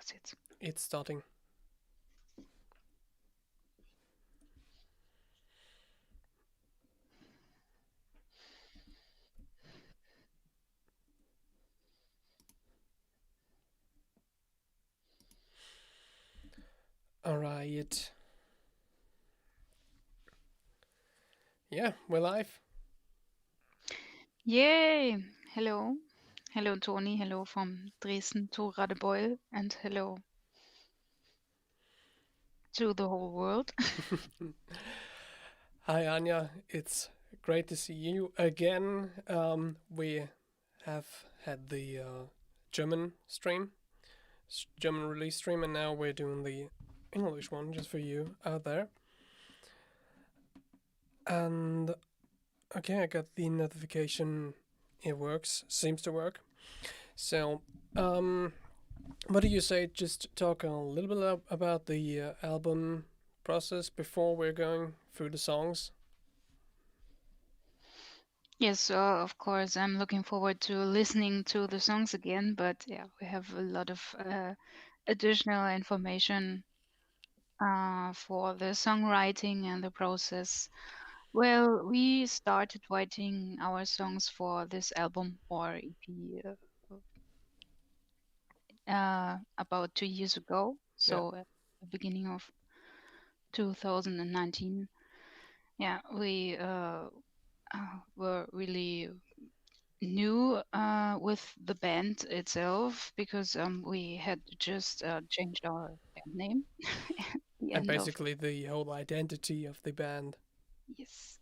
Was jetzt? It's starting. All right. Yeah, we're live. Yay! Hello. Hello, Toni. Hello from Dresden to Radebeul. And hello to the whole world. Hi, Anya. It's great to see you again. We have had the German stream, German release stream, and now we're doing the English one just for you out there. And okay, I got the notification. It works. Seems to work. So, what do you say? Just talk a little bit about the album process before we're going through the songs. Yes, of course, I'm looking forward to listening to the songs again. But yeah, we have a lot of additional information for the songwriting and the process. Well, we started writing our songs for this album or EP about 2 years ago. Yeah, So at the beginning of 2019. Yeah, we were really new with the band itself because we had just changed our band name at the and end of basically the whole identity of the band. yes,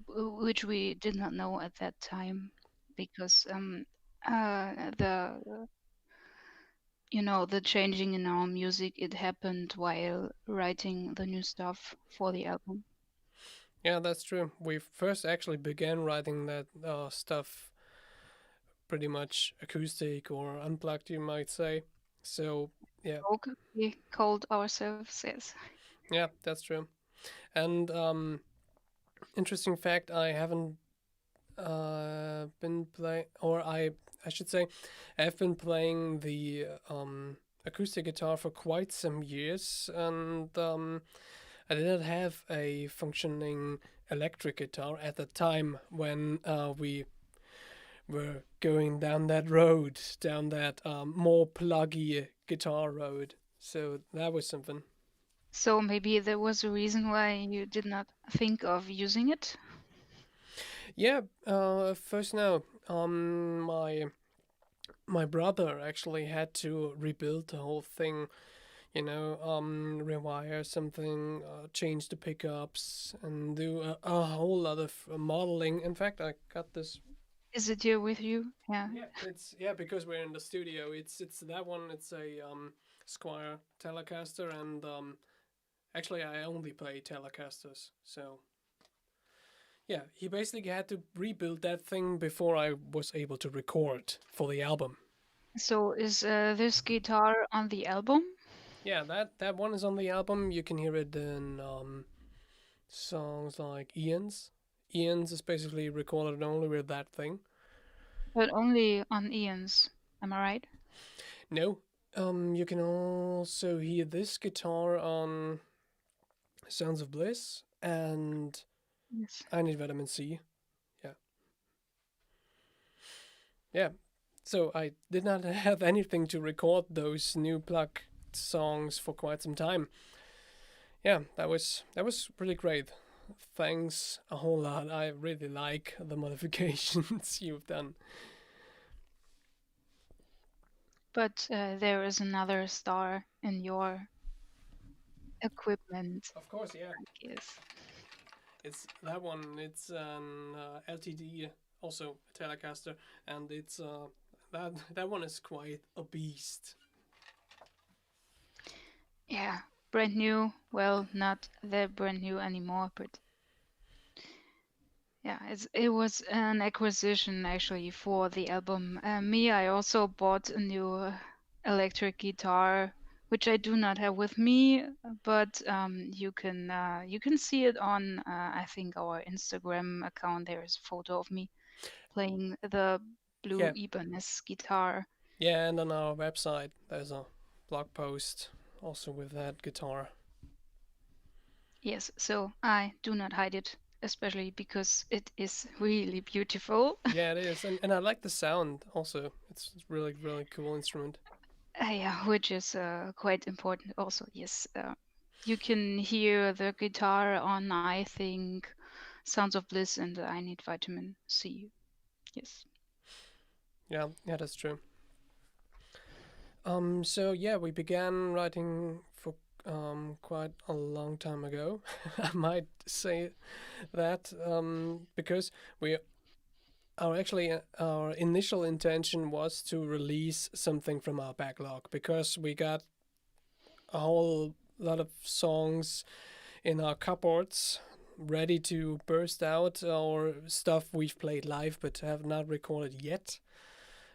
which we did not know at that time because the the changing in our music it happened while writing the new stuff for the album. Yeah, that's true. We first actually began writing that stuff pretty much acoustic or unplugged, you might say. So yeah, Folk, we called ourselves, yes. yeah, that's true. And interesting fact, I haven't been playing, or I should say, I've been playing the acoustic guitar for quite some years, and I did not have a functioning electric guitar at the time when we were going down that road, down that more pluggy guitar road. So that was something. So maybe there was a reason why you did not think of using it. Yeah, first now, my brother actually had to rebuild the whole thing. Rewire something, change the pickups, and do a whole lot of modeling. In fact, I got this. Is it here with you? Yeah. Yeah, it's yeah because we're in the studio. It's that one. It's a Squire Telecaster, and actually I only play Telecasters. So yeah, he basically had to rebuild that thing before I was able to record for the album. So is this guitar on the album? Yeah, that one is on the album. You can hear it in songs like Eons. Eons is basically recorded only with that thing. But only on Eons. Am I right? No, you can also hear this guitar on Sounds of Bliss and Yes. I Need Vitamin C. Yeah, yeah. So I did not have anything to record those new plug songs for quite some time. Yeah, that was really great. Thanks a whole lot. I really like the modifications you've done. But there is another star in your equipment, Of course, yeah. I guess. It's that one. It's an LTD, also a Telecaster, and it's that one is quite a beast. Yeah, brand new. Well, not that brand new anymore, but yeah, it was an acquisition actually for the album. Me, I also bought a new electric guitar, which I do not have with me, but you can see it on I think our Instagram account. There is a photo of me playing the blue Yeah, Ibanez guitar. yeah, and on our website there's a blog post also with that guitar. Yes, so I do not hide it, especially because it is really beautiful. Yeah, it is, and I like the sound also. It's really really cool instrument. Yeah, which is quite important also. Yes, you can hear the guitar on, I think, Sounds of Bliss and I Need Vitamin C. Yes. Yeah, yeah, that's true. So yeah, we began writing for quite a long time ago. I might say that because we our initial intention was to release something from our backlog because we got a whole lot of songs in our cupboards ready to burst out, or stuff we've played live but have not recorded yet.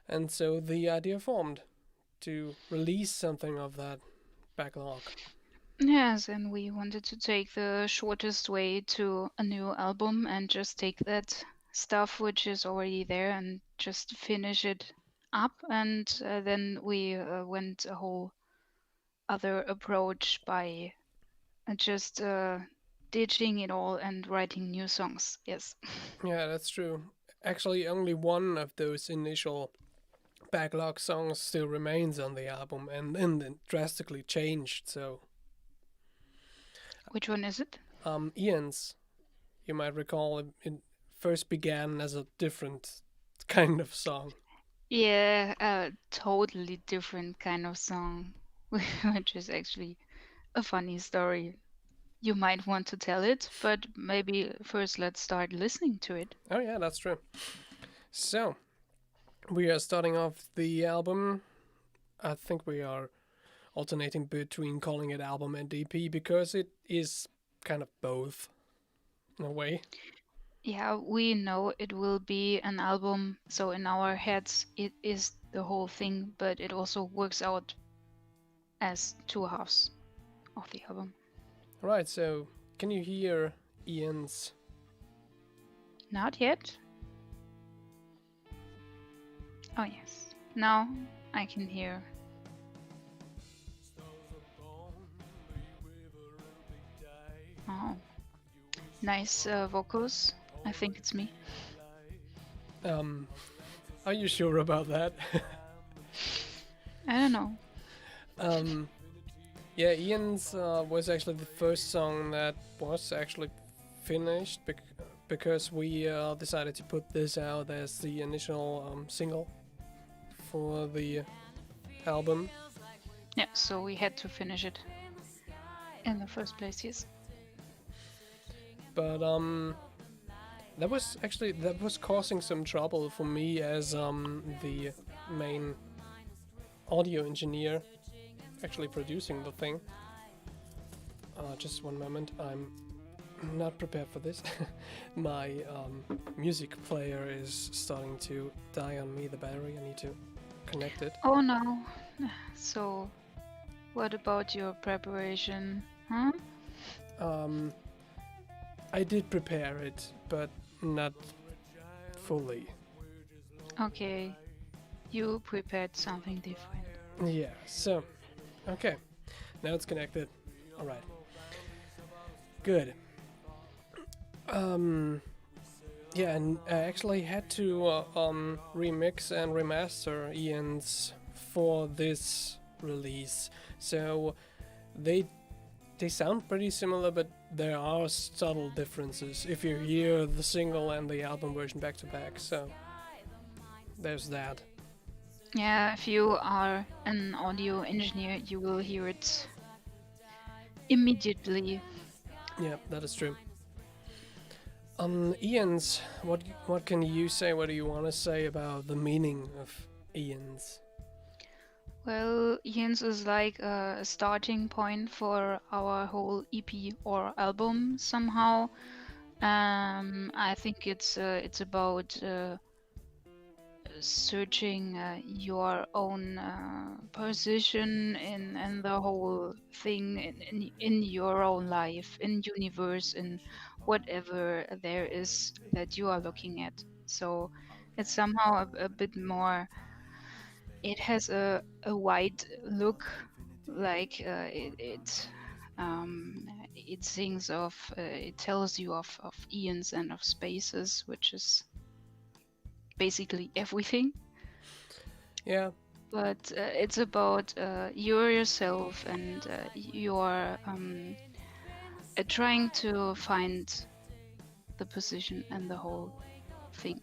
And so the idea formed to release something of that backlog. Yes, and we wanted to take the shortest way to a new album and just take that stuff which is already there and just finish it up. And then we went a whole other approach by just ditching it all and writing new songs. Yes. Yeah, that's true. Actually, only one of those initial backlog songs still remains on the album, and then it drastically changed. So, Which one is it? Eons, you might recall, it first began as a different kind of song. Yeah, a totally different kind of song, which is actually a funny story. You might want to tell it, but maybe first let's start listening to it. Oh yeah, that's true. So we are starting off the album. I think we are alternating between calling it album and EP because it is kind of both in a way. Yeah, we know it will be an album, so in our heads it is the whole thing, but it also works out as two halves of the album. Right, so can you hear Ian's? Not yet? Oh, yes. Now I can hear. Oh, nice vocals. I think it's me. Um, are you sure about that? I don't know. um, yeah, Ian's was actually the first song that was actually finished because we decided to put this out as the initial single for the album. Yeah, so we had to finish it in the first place, yes. But that was causing some trouble for me as the main audio engineer, actually producing the thing. Just one moment, I'm not prepared for this. My music player is starting to die on me. The battery. I need to connect it. Oh no. So, what about your preparation? Huh? Um, I did prepare it, but not fully. Okay, you prepared something different. Yeah. So, okay, now it's connected. All right. Good. Um, yeah, and I actually had to remix and remaster Ian's for this release. So they they sound pretty similar, but there are subtle differences if you hear the single and the album version back to back. So there's that. Yeah, if you are an audio engineer, you will hear it immediately. Yeah, that is true. Ian's, what can you say? What do you want to say about the meaning of Ian's? Well, Jens is like a starting point for our whole EP or album somehow. I think it's about searching your own position in the whole thing in your own life, in universe, in whatever there is that you are looking at. So it's somehow a bit more. It has a wide look like it sings of it tells you of eons and of spaces, which is basically everything. Yeah, But it's about you yourself and you're trying to find the position and the whole thing.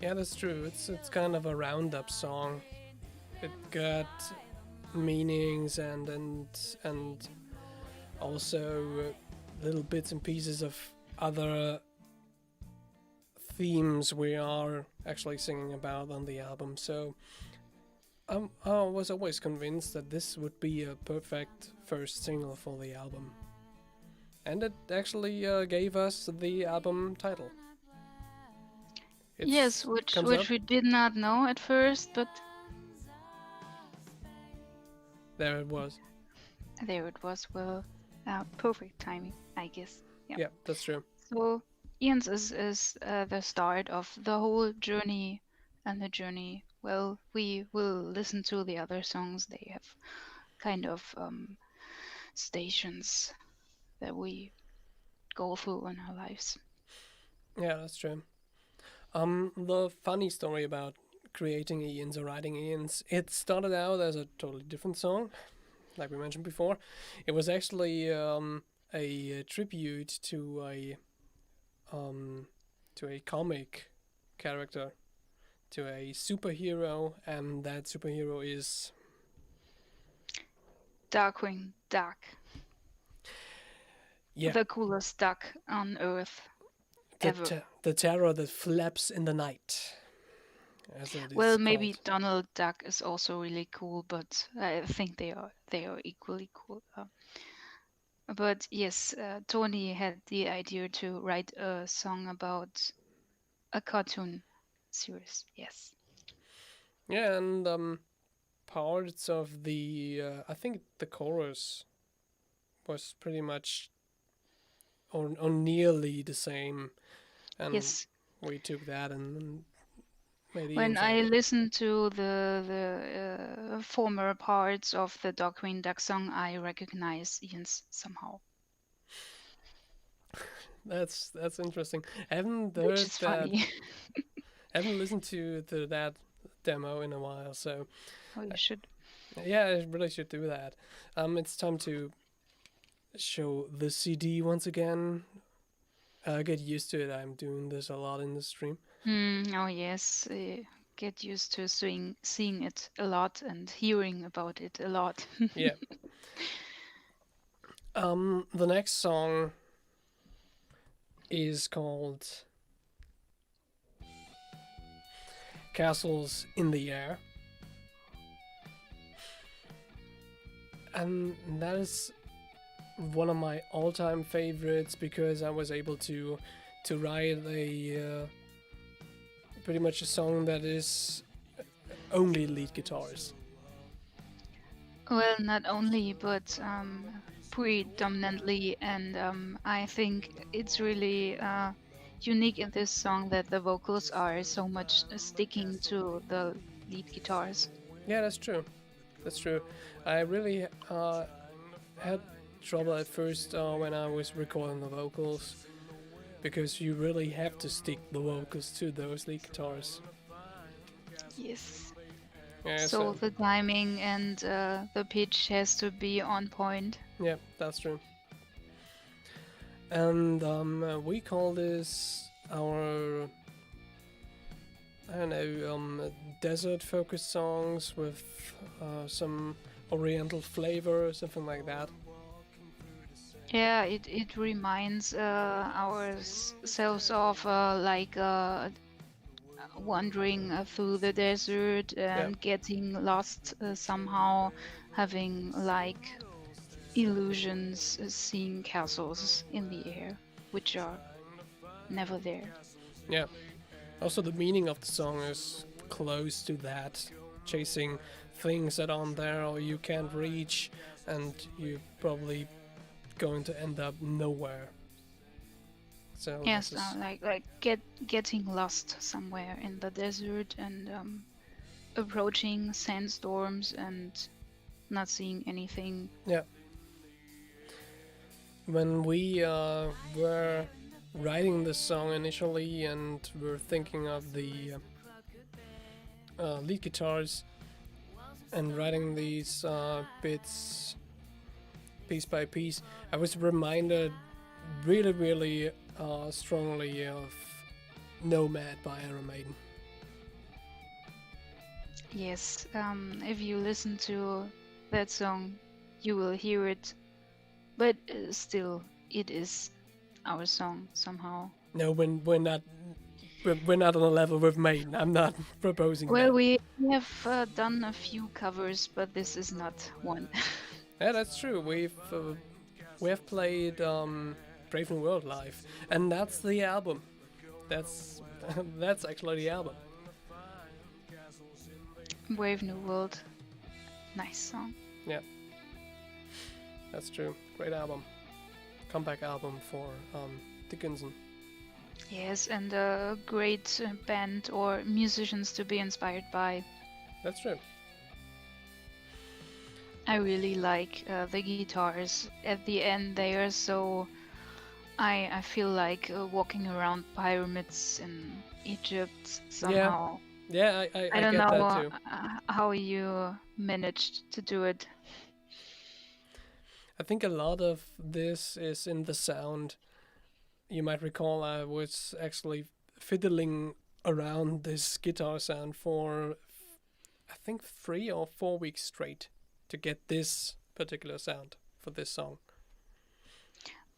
yeah, that's true. It's kind of a roundup song. It got meanings and also little bits and pieces of other themes we are actually singing about on the album. So I was always convinced that this would be a perfect first single for the album, and it actually gave us the album title. Yes, It which comes up. which we did not know at first, but There it was. there it was. Well, perfect timing, I guess. Yeah. Yeah, that's true. So Eons is the start of the whole journey, and the journey. Well, we will listen to the other songs. They have kind of stations that we go through in our lives. Yeah, that's true. The funny story about creating Eons or writing Eons, it started out as a totally different song, like we mentioned before. It was actually a tribute um, to a comic character, to a superhero, and that superhero is Darkwing Duck, yeah, the coolest duck on Earth ever. the terror that flaps in the night, as it is Well, maybe called. Donald Duck is also really cool, but I think they are equally cool. But yes, Tony had the idea to write a song about a cartoon series. Yes. Yeah, and parts of the I think the chorus was pretty much or nearly the same, and Yes. we took that and made When Ian's I out. listened to the former parts of the Darkwing Duck song, I recognize Ian's somehow, That's interesting. I haven't which heard is that. funny. I haven't listened to that demo in a while, so Oh, you uh, should. yeah, I really should do that. It's time to show the CD once again. Get used to it. I'm doing this a lot in the stream. Oh yes, get used to seeing it a lot and hearing about it a lot. Yeah. The next song is called Castles in the Air, and that is one of my all-time favorites because I was able to write a pretty much a song that is only lead guitars. Well, not only, but predominantly, and I think it's really unique in this song that the vocals are so much sticking to the lead guitars. Yeah, that's true. That's true. I really had trouble at first when I was recording the vocals because you really have to stick the vocals to those lead guitars. Yes. Yeah, So so the timing and the pitch has to be on point. yeah, that's true. And we call this our I don't know desert focused songs with some oriental flavor or something like that. Yeah, it reminds ourselves of wandering through the desert Yeah, and getting lost somehow, having like illusions, seeing castles in the air, which are never there. yeah. Also, the meaning of the song is close to that, chasing things that aren't there or you can't reach, and you're probably going to end up nowhere. So this Yes, is getting lost somewhere in the desert and approaching sandstorms and not seeing anything. Yeah. When we were writing the song initially and were thinking of the lead guitars and writing these bits piece by piece, I was reminded really, really strongly of Nomad by Iron Maiden. Yes, if you listen to that song, you will hear it, but still, it is our song somehow. No, we're not on a level with Maiden. I'm not proposing Well, that. we have done a few covers, but this is not one. Yeah, that's true. We have played Brave New World live, and that's the album. That's that's actually the album. Brave New World, nice song. Yeah, that's true. Great album, comeback album for Dickinson. Yes, and a great band or musicians to be inspired by. That's true. I really like the guitars. At the end, they are so. I feel like walking around pyramids in Egypt Yeah, somehow. yeah, I I don't get know that too. how you managed to do it. I think a lot of this is in the sound. You might recall I was actually fiddling around this guitar sound for I think 3 or 4 weeks straight to get this particular sound for this song.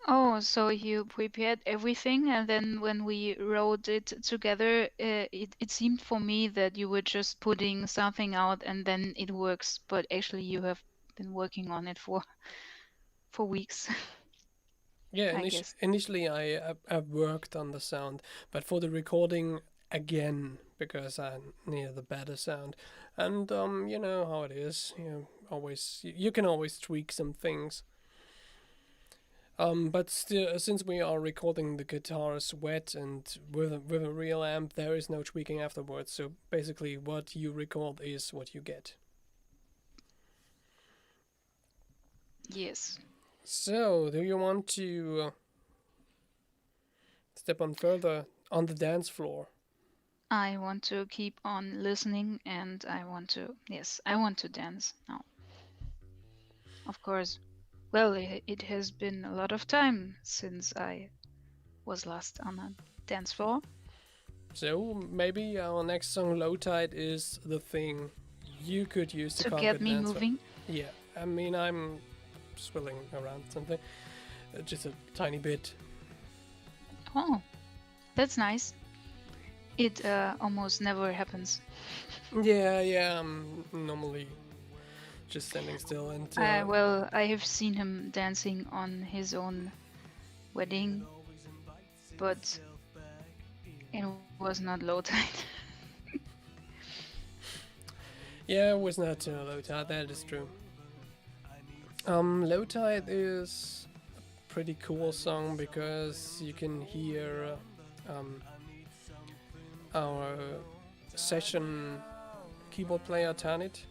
Oh, so you prepared everything, and then when we wrote it together, it seemed for me that you were just putting something out and then it works, but actually you have been working on it for weeks, Yeah, I guess. initially I worked on the sound, but for the recording again because I needed a better sound, and you know how it is. You can always tweak some things. But still, since we are recording the guitars wet and with a real amp, there is no tweaking afterwards. So basically, what you record is what you get. Yes. So, do you want to step on further on the dance floor? I want to keep on listening and I want to, yes, I want to dance now, of course. Well, it has been a lot of time since I was last on a dance floor So maybe our next song, "Low Tide," is the thing you could use to to conquer get the me dance floor. moving. Yeah, I mean I'm swilling around something, just a tiny bit. Oh, that's nice. It almost never happens. Yeah, yeah. I'm normally just standing still and Well, I have seen him dancing on his own wedding, but it was not low tide. yeah, it was not Low Tide. That is true. Low Tide is a pretty cool song because you can hear our session keyboard player Tanit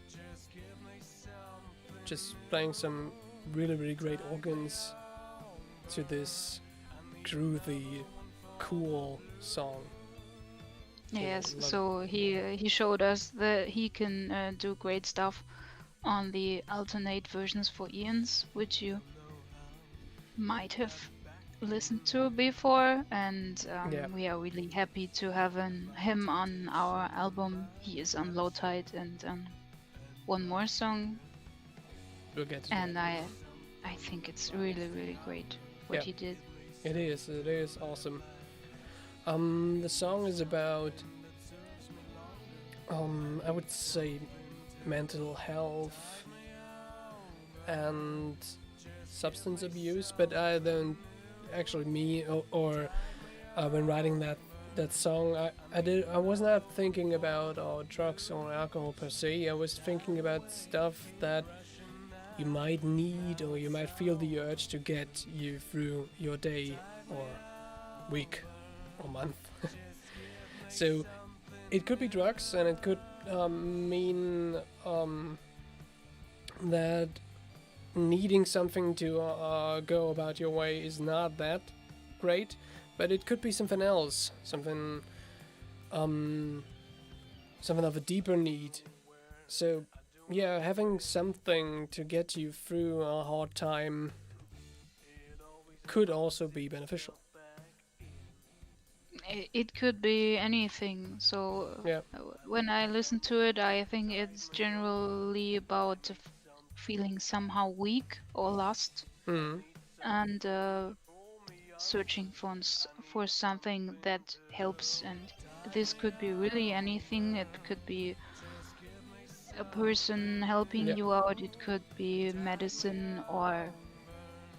just playing some really, really great organs to this groovy, cool song. Yes, Love it. so he showed us that he can do great stuff on the alternate versions for Eons, which you might have listened to before, and Yeah, we are really happy to have him on our album. He is on Low Tide and one more song, we'll get to that. and I think it's really really great what Yeah, he did. it is. It is awesome. The song is about I would say mental health and substance abuse, but I don't actually me or when writing that song, I was not thinking about drugs or alcohol per se. I was thinking about stuff that you might need or you might feel the urge to get you through your day or week or month. So it could be drugs and it could mean that needing something to go about your way is not that great, but it could be something else, um, something of a deeper need. So, yeah, having something to get you through a hard time could also be beneficial. It could be anything. So Yeah. when I listen to it, I think it's generally about feeling somehow weak or lost, Mm. and searching for something that helps. And this could be really anything. It could be a person helping Yeah. you out. It could be medicine or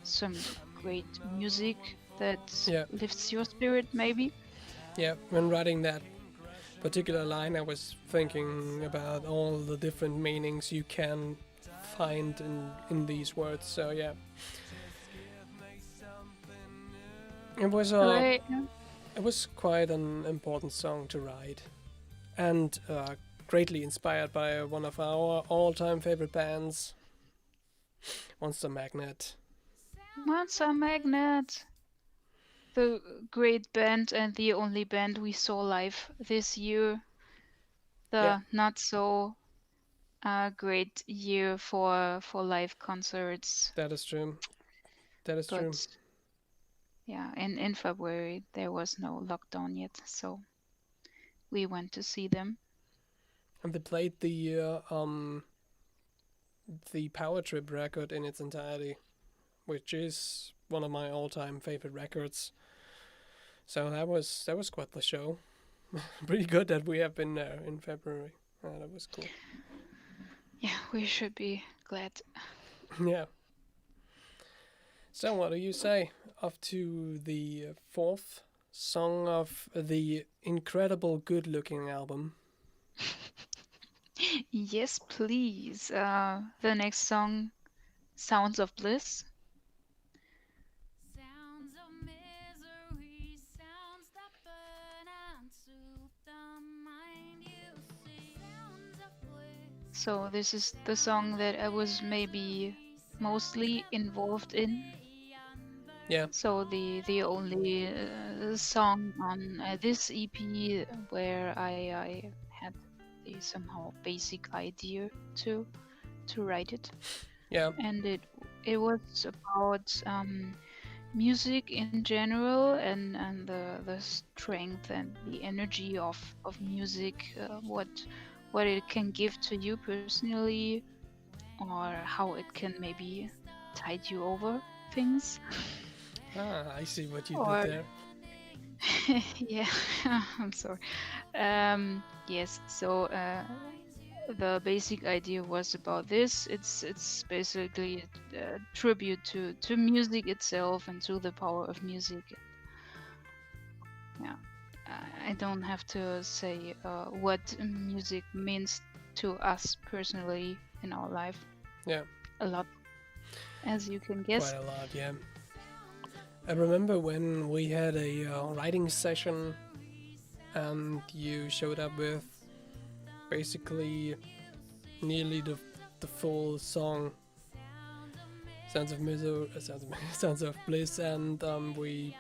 some great music that Yeah. lifts your spirit, maybe. Yeah. When writing that particular line, I was thinking about all the different meanings you can find in these words. So yeah, it was Right. it was quite an important song to write, and greatly inspired by one of our all-time favorite bands, Monster Magnet. Monster Magnet, the great band and the only band we saw live this year. Yeah, The not so great year for live concerts, that is true. That is true. but yeah, in February there was no lockdown yet, so we went to see them. And they played the Power Trip record in its entirety, which is one of my all-time favorite records. So that was quite the show. Pretty good that we have been there in February. That was cool. Yeah, we should be glad. Yeah. So what do you say? Off to the fourth song of the incredible good-looking album. Yes, please. The next song, Sounds of Bliss. Sounds of misery, sounds that burn and soothe the mind. You see, sounds of bliss, So this is the song that I was maybe mostly involved in. Yeah, So the only song on this EP where I had the somehow basic idea to write it, yeah, and it was about music in general, and the strength and the energy of music, what it can give to you personally, or how it can maybe tide you over things. I see what you did Or there. yeah, I'm sorry. Yes, so the basic idea was about this. It's basically a tribute to music itself and to the power of music. Yeah, I don't have to say what music means to us personally in our life. Yeah, A lot, as you can quite guess. a lot, yeah. I remember when we had a writing session and you showed up with basically nearly the full song, Sounds of Misery, Sounds of Bliss, and we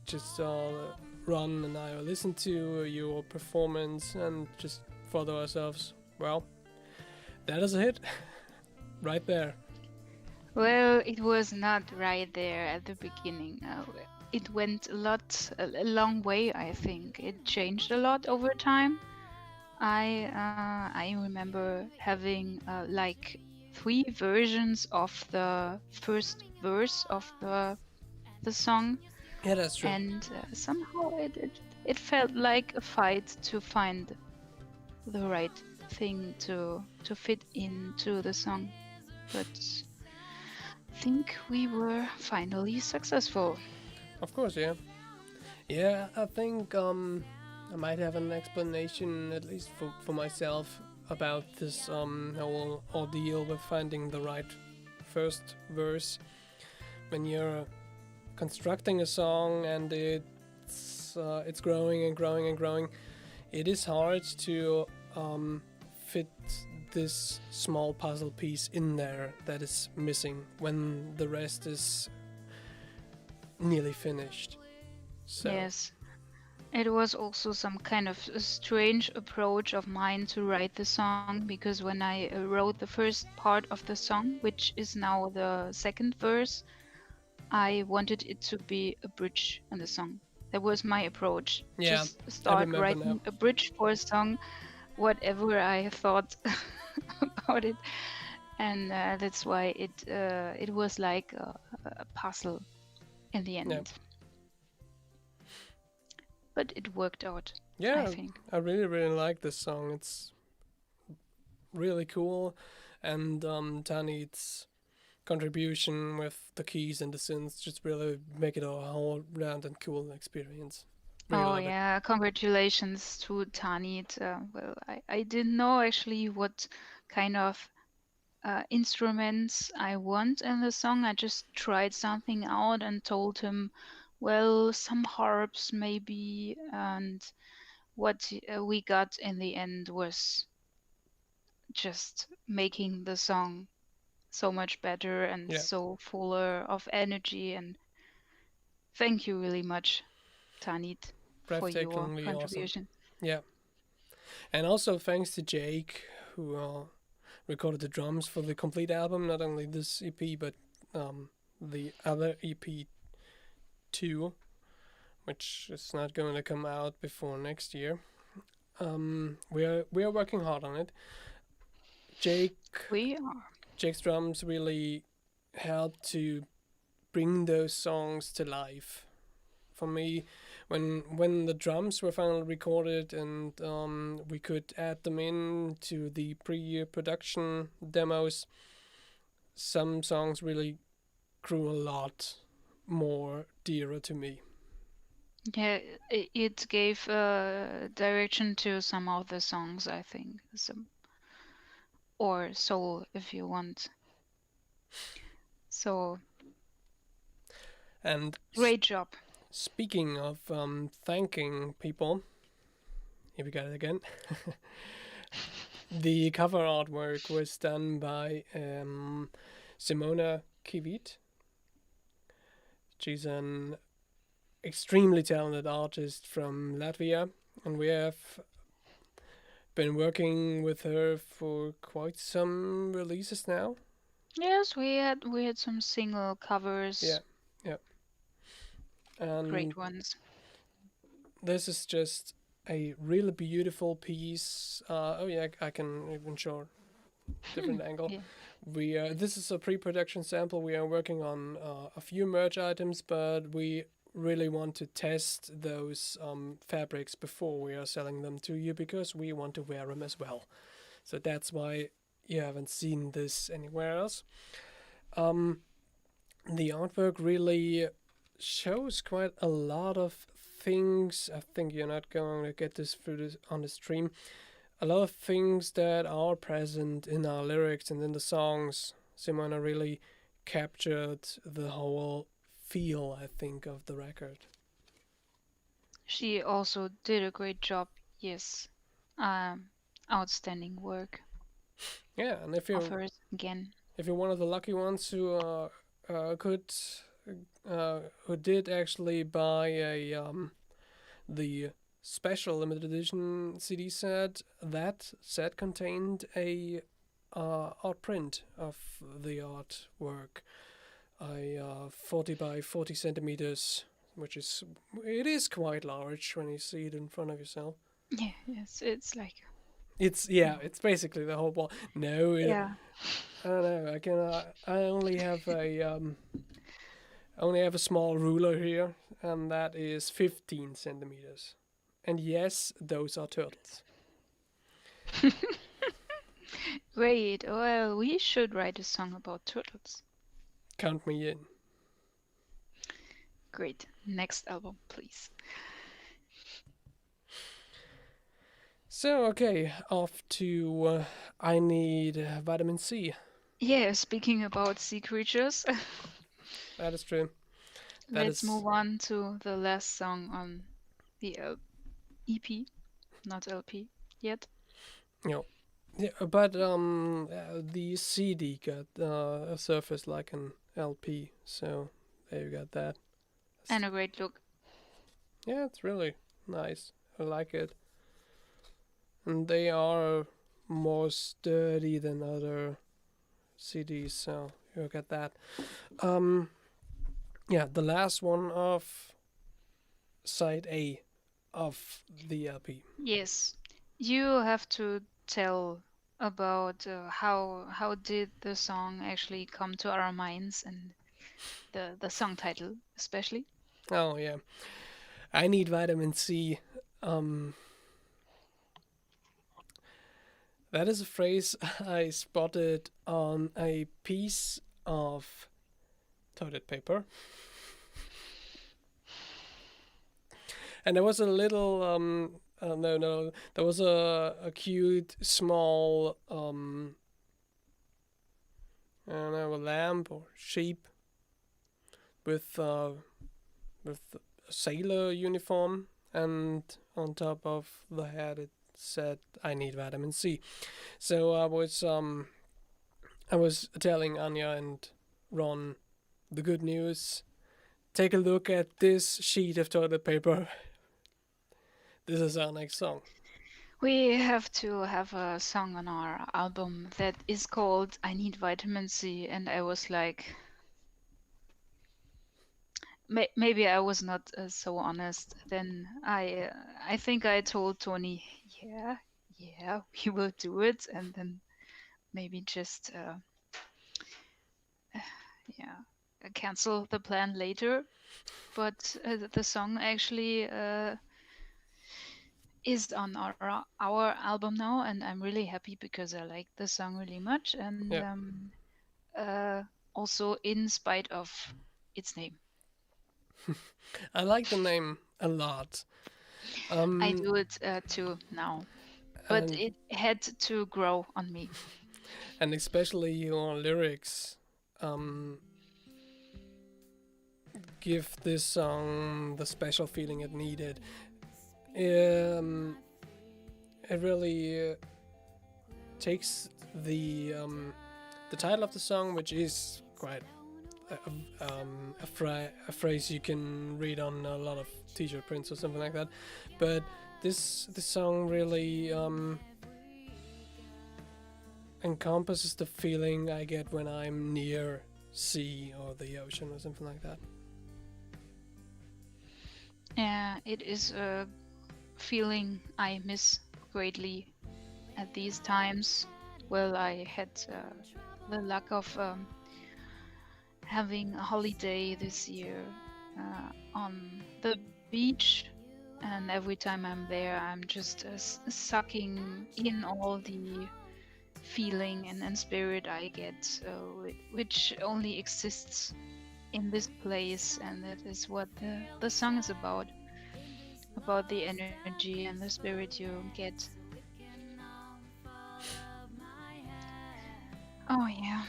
just Ron and I listened to your performance and just thought to ourselves, well, that is a hit right there. Well, it was not right there at the beginning. It went a long way, I think. It changed a lot over time. I remember having like three versions of the first verse of the song, Yeah, that's true. and somehow it felt like a fight to find the right thing to fit into the song. But I think we were finally successful. Of course, yeah. Yeah, I think I might have an explanation, at least for myself, about this whole ordeal with finding the right first verse. When you're constructing a song and it's growing and growing and growing, it is hard to fit this small puzzle piece in there that is missing when the rest is nearly finished. So Yes. It was also some kind of a strange approach of mine to write the song because when I wrote the first part of the song, which is now the second verse, I wanted it to be a bridge in the song. That was my approach. yeah, Just I start remember now. writing a bridge for a song, whatever I thought about it, and that's why it was like a puzzle in the Yeah, end. But it worked out, I yeah, think. I really like this song. It's really cool, and Tanit's contribution with the keys and the synths just really make it a whole round and cool experience. Really Oh love it. yeah, congratulations to Tanit. Well, I didn't know actually what kind of instruments I want in the song. I just tried something out and told him, well, some harps maybe, and what we got in the end was just making the song so much better and Yeah, so fuller of energy. And thank you really much, Tanit, for your breathtakingly awesome. contribution. Yeah, and also thanks to Jake who recorded the drums for the complete album. Not only this EP, but the other EP two, which is not going to come out before next year. We are working hard on it. Jake We are. Jake's drums really helped to bring those songs to life for me. When the drums were finally recorded and we could add them in to the pre-production demos, some songs really grew a lot more dearer to me. Yeah, it gave direction to some of the songs, I think. Some, or soul, if you want. So, And great job. speaking of thanking people, here we got it again. The cover artwork was done by Simona Kivit. She's an extremely talented artist from Latvia, and we have been working with her for quite some releases now. Yes, we had some single Yeah, covers, yeah. And great ones. this is just a really beautiful piece. Oh yeah, I can even show different angle. Yeah. We this is a pre-production sample. We are working on a few merch items, but we really want to test those fabrics before we are selling them to you because we want to wear them as well. So that's why you haven't seen this anywhere else. Um, the artwork really shows quite a lot of things. I think you're not going to get this through this on the stream. A lot of things that are present in our lyrics and in the songs. Simona really captured the whole feel, I think, of the record. She also did a great job. Yes. Um, Outstanding work Yeah, and of hers again. if you're one of the lucky ones who could who did actually buy a the special limited edition CD set, that set contained a art print of the artwork, a 40 by 40 centimeters, which is it is quite large when you see it in front of yourself. Yeah, yes, it's like It's basically the whole wall. No, yeah. I don't know. I only have a small ruler here, and that is 15 centimeters. And yes, those are turtles. Great. Well, we should write a song about turtles. Count me in. Great. Next album, please. So, okay, off to I Need Vitamin C. Yeah, speaking about sea creatures, That is true. That let's is, move on to the last song on the EP, not LP yet. you know. Yeah, but the CD got a surface like an LP, so there you got that. And a great look. Yeah, it's really nice. I like it, and they are more sturdy than other CDs, so you get that. Um, yeah, the last one of side A of the LP. Yes, you have to tell about how did the song actually come to our minds and the song title especially. Oh yeah, I need vitamin C. Um, that is a phrase I spotted on a piece of toilet paper, and there was a little no, there was a cute small I don't know, a lamb or sheep with with a sailor uniform, and on top of the head it said I need vitamin C. So I was telling Anya and Ron the good news. Take a look at this sheet of toilet paper. This is our next song. We have to have a song on our album that is called I Need Vitamin C, and I was like, maybe I was not so honest. Then I think I told Tony, yeah, yeah, we will do it, and then maybe just yeah, cancel the plan later. But the song actually is on our album now, and I'm really happy because I like the song really much, and Yeah, uh, also in spite of its name. I like the name a lot. I Um, do it too now, but and it had to grow on me. and especially your lyrics um, give this song the special feeling it needed. Um, it really takes the title of the song, which is quite a phrase you can read on a lot of t-shirt prints or something like that. But this song really encompasses the feeling I get when I'm near sea or the ocean or something like that. Yeah, it is a feeling I miss greatly at these times. Well, I had the luck of having a holiday this year on the beach, and every time I'm there, I'm just sucking in all the feeling and spirit I get, which only exists in this place, and that is what the song is about the energy and the spirit you get. Oh yeah,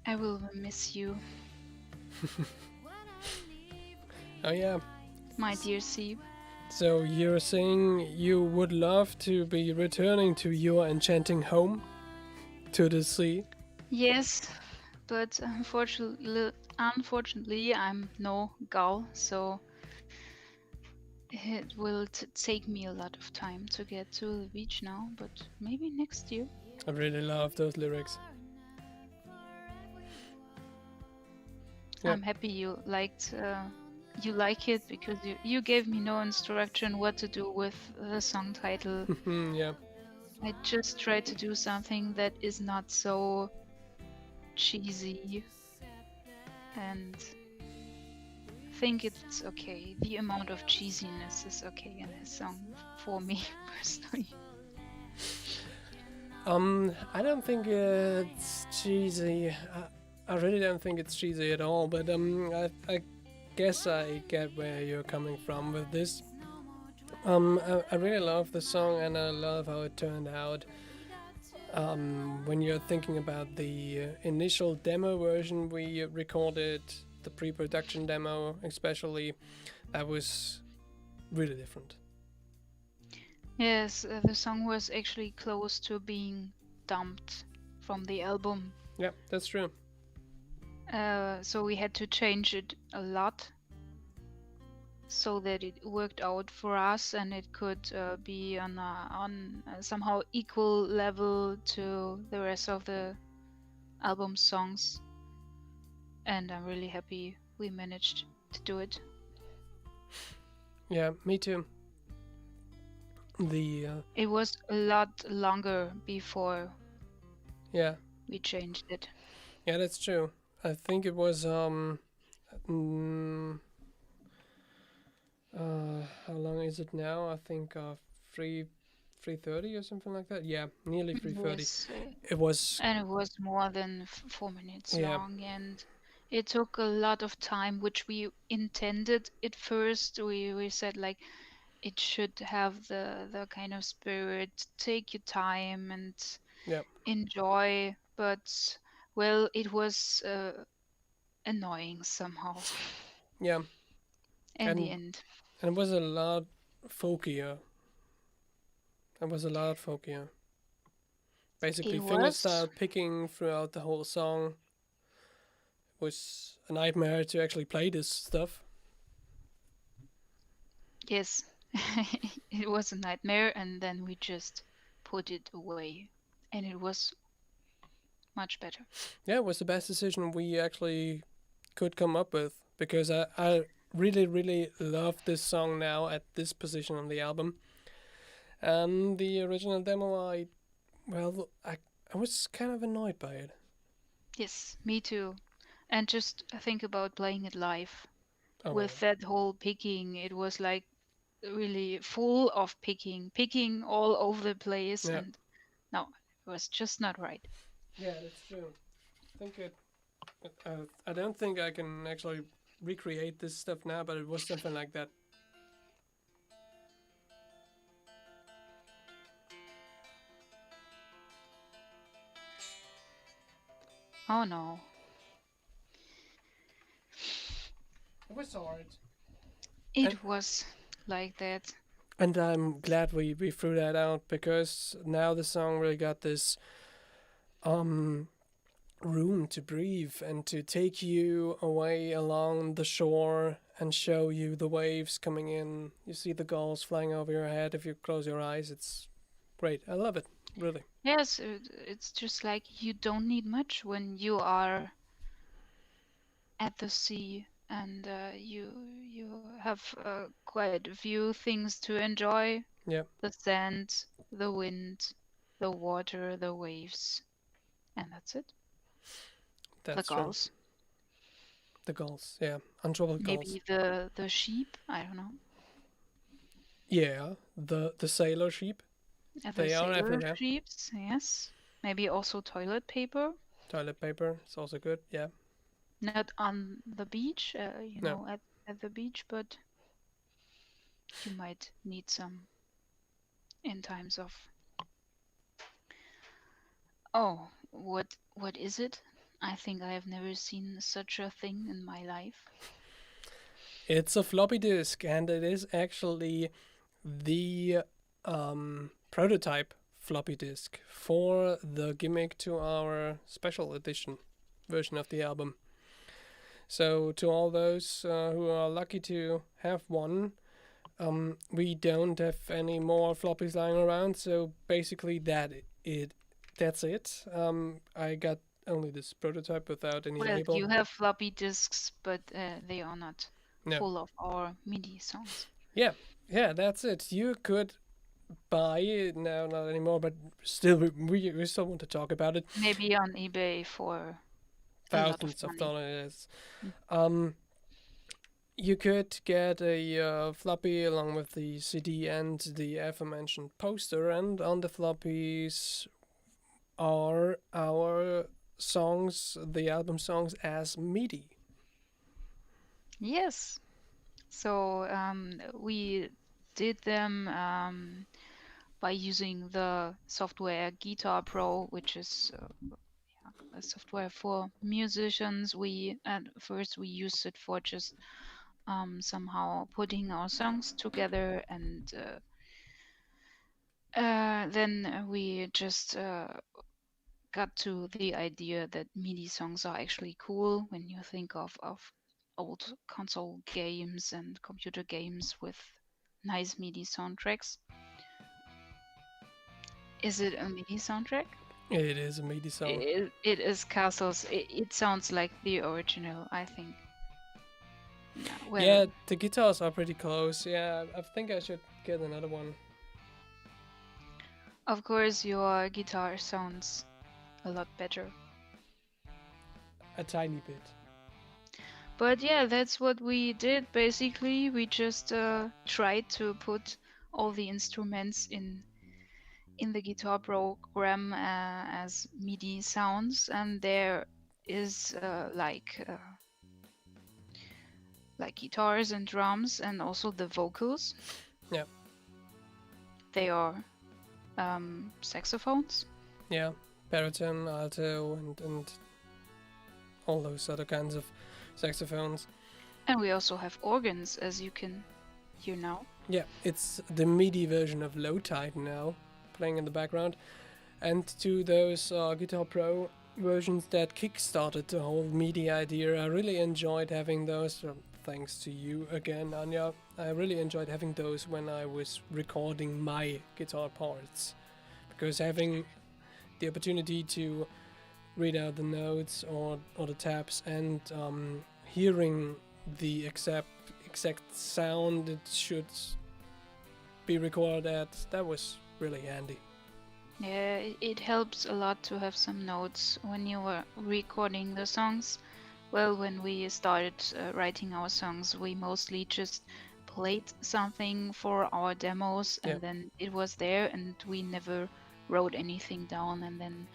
I will miss you, Oh yeah. my dear C. So you're saying you would love to be returning to your enchanting home, to the sea? Yes, but unfortunately, I'm no gal, so it will take me a lot of time to get to the beach now. But maybe next year. I really love those lyrics. Yeah. I'm happy you like it because you gave me no instruction what to do with the song title. Yeah. I just tried to do something that is not so cheesy and think it's okay. The amount of cheesiness is okay in this song for me personally. I don't think it's cheesy. I really don't think it's cheesy at all. But I guess I get where you're coming from with this. I really love the song and I love how it turned out. When you're thinking about the initial demo version we recorded, the pre-production demo especially, that was really different. Yes, the song was actually close to being dumped from the album. Yeah, that's true. So we had to change it a lot so that it worked out for us and it could be on somehow equal level to the rest of the album songs. And I'm really happy we managed to do it. Yeah, me too. The It was a lot longer before yeah, we changed it. yeah, that's true. I think it was mm, how long is it now? I think 3:30 or something like that. Yeah, nearly 3:30. Yes, It was and it was more than 4 minutes yeah, long, and it took a lot of time, which we intended at first. We said like it should have the kind of spirit, take your time and yeah, enjoy, but well, it was annoying somehow yeah, in the and end. and it was a lot folkier. It was a lot folkier. Basically, It was, fingerstyle picking throughout the whole song was a nightmare to actually play this stuff. yes, it was a nightmare, and then we just put it away, and it was much better. Yeah, it was the best decision we actually could come up with because I really, really love this song now at this position on the album. And the original demo, well, I was kind of annoyed by it. Yes, me too. And just think about playing it live Oh, with that whole picking. It was like really full of picking all over the place, yeah, and no, it was just not right. yeah, that's true. I think I don't think I can actually recreate this stuff now, but it was something like that. Oh no, It was hard. And it was like that. and I'm glad we threw that out because now the song really got this um room to breathe and to take you away along the shore and show you the waves coming in. You see the gulls flying over your head if you close your eyes. It's great. I love it, really. Yes, it's just like you don't need much when you are at the sea, and you have quite a few things to enjoy: Yeah, the sand, the wind, the water, the waves, and that's it. The that's true. gulls, The gulls, yeah, untroubled gulls. maybe the sheep. I don't know. Yeah, the sailor sheep. The They are sailor everywhere. sheeps, yes. Maybe also toilet paper. Toilet paper is also good. Yeah, Not on the beach, no, at the beach, but you might need some in times of. Oh, what is it? I think I have never seen such a thing in my life. it's a floppy disk, and it is actually the prototype floppy disk for the gimmick to our special edition version of the album. So, to all those who are lucky to have one, we don't have any more floppies lying around. So basically, that's it. I got only this prototype without any Well, label. you have floppy disks, but they are not No. full of our MIDI songs. Yeah, yeah, that's it. You could buy it now, not anymore, but still, we still want to talk about it. Maybe on eBay for a lot of Thousands of money. dollars. Mm. Um, you could get a floppy along with the CD and the aforementioned poster, and on the floppies are our songs, the album songs as MIDI. Yes. So we did them by using the software Guitar Pro, which is a software for musicians. We at first we used it for just somehow putting our songs together, and then we just got to the idea that MIDI songs are actually cool when you think of old console games and computer games with nice MIDI soundtracks. Is it a MIDI soundtrack? It is a MIDI song. It is Castles. It sounds like the original, I think. No, well, Yeah, the guitars are pretty close. Yeah, I think I should get another one. of course, your guitar sounds a lot better. A tiny bit. But yeah, that's what we did basically. We just tried to put all the instruments in the guitar program as MIDI sounds, and there is like guitars and drums, and also the vocals. Yeah, They are saxophones, yeah. Baritone, alto, and all those other kinds of saxophones. and we also have organs, as you can hear now. Yeah, it's the MIDI version of Low Tide now, playing in the background. And to those Guitar Pro versions that kickstarted the whole MIDI idea, I really enjoyed having those. Thanks to you again, Anya. I really enjoyed having those when I was recording my guitar parts. Because having the opportunity to read out the notes or the tabs and hearing the exact sound it should be recorded at, that was really handy. Yeah, it helps a lot to have some notes when you were recording the songs. Well, when we started writing our songs, we mostly just played something for our demos, and Yeah. then it was there, and we never wrote anything down. And then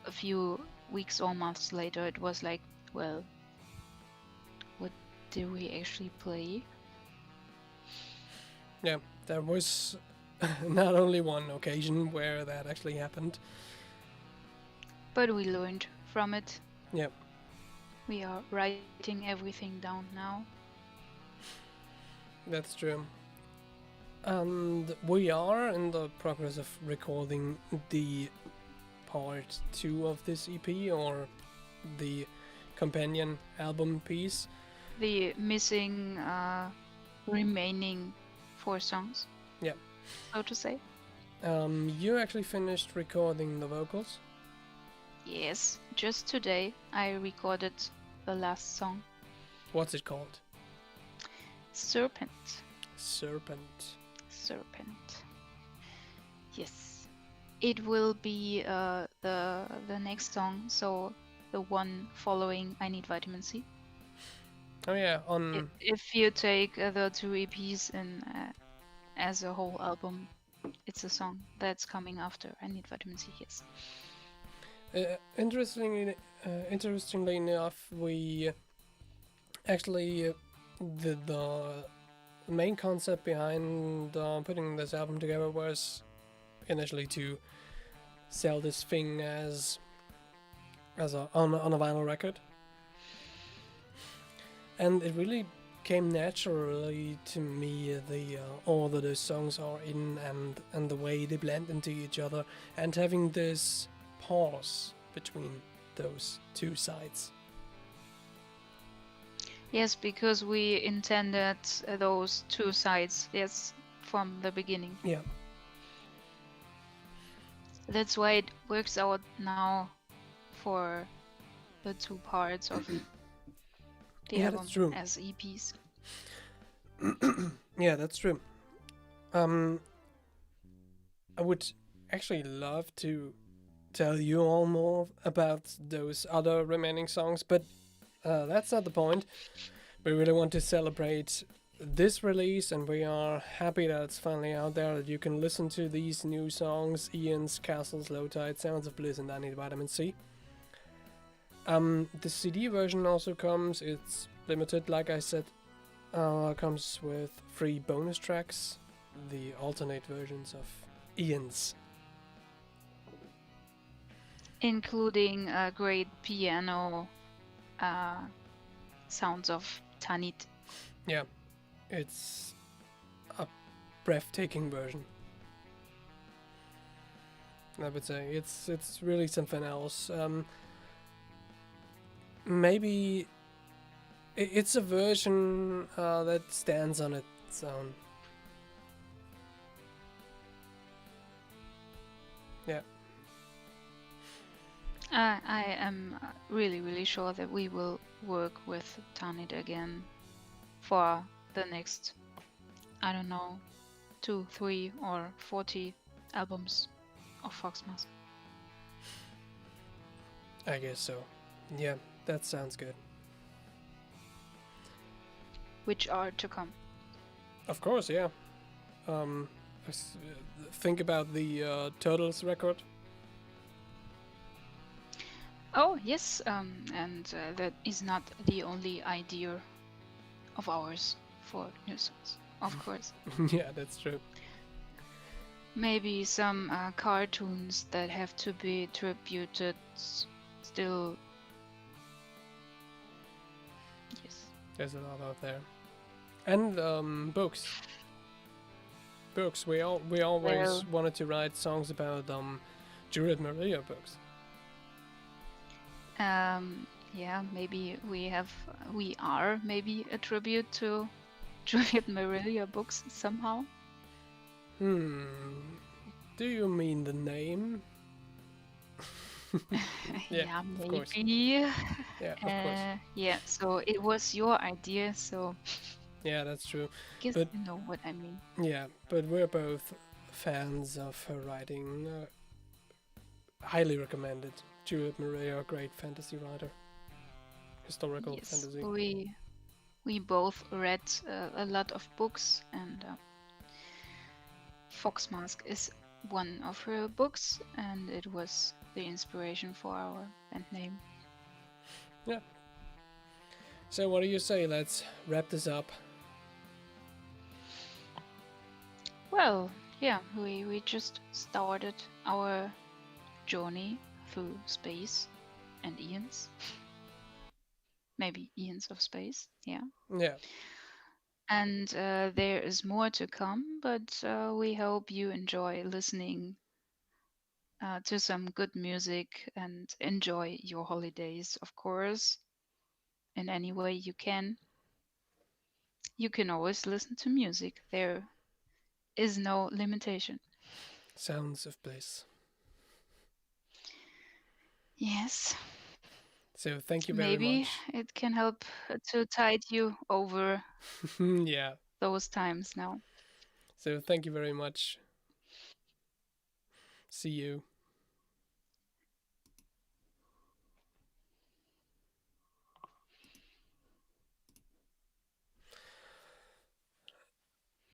a few weeks or months later, it was like, well, what did we actually play? Yeah, there was not only one occasion where that actually happened. But we learned from it. Yeah. We are writing everything down now. That's true. And we are in the progress of recording the part 2 of this EP, or the companion album piece. The missing remaining 4 songs. Yeah. So to say. You actually finished recording the vocals. Yes, just today I recorded the last song, What's it called? Serpent. Serpent. Serpent. Yes. It will be the next song, so the one following I Need Vitamin C. Oh yeah, on If you take the 2 EPs in as a whole album, it's a song that's coming after I Need Vitamin C, yes. Interestingly enough, we actually the main concept behind putting this album together was initially to sell this thing as on a vinyl record, and it really came naturally to me, the order those songs are in, and the way they blend into each other, and having this pause between those two sides. Yes, because we intended those 2 sides, yes, from the beginning. Yeah. That's why it works out now for the 2 parts of the Yeah, album that's true. as EPs. Yeah, that's true. I would actually love to tell you all more about those other remaining songs, but that's not the point. We really want to celebrate this release, and we are happy that it's finally out there, that you can listen to these new songs: Eons, Castles, Low Tide, Sounds of Bliss, and I Need Vitamin C. The CD version also comes. It's limited, like I said. Comes with 3 bonus tracks, the alternate versions of Eons. Including great piano sounds of Tanit. Yeah, it's a breathtaking version. I would say it's really something else. Maybe it's a version that stands on its own. Yeah, I am really, really sure that we will work with Tanit again for the next, I don't know, 2, 3, or 40 albums of Foxmask, I guess so. Yeah, that sounds good. which are to come. Of course, yeah. Um, think about the totals record. Oh, yes, and that is not the only idea of ours for new songs, of course. Yeah, that's true. Maybe some cartoons that have to be tributed still. Yes. There's a lot out there, and books. Books. We always Well, wanted to write songs about Judith Maria books. yeah, maybe we are maybe a tribute to Juliet Maria books somehow. Hmm. Do you mean the name? Yeah, Yeah, of course. maybe. Yeah, of course. Yeah, so it was your idea, so Yeah, that's true. guess But you know what I mean. yeah, but we're both fans of her writing. Highly recommended. Judith Maria, great fantasy writer, historical Yes, fantasy. we both read a lot of books, and Foxmask is one of her books, and it was the inspiration for our band name. Yeah. So what do you say? Let's wrap this up. Well, yeah, we just started our journey through space and eons. Maybe eons of space, yeah. Yeah. And there is more to come, but we hope you enjoy listening to some good music and enjoy your holidays, of course, in any way you can. You can always listen to music. There is no limitation. Sounds of Bliss. Yes, So thank you very maybe much. it can help to tide you over Yeah. those times now. So thank you very much. See you.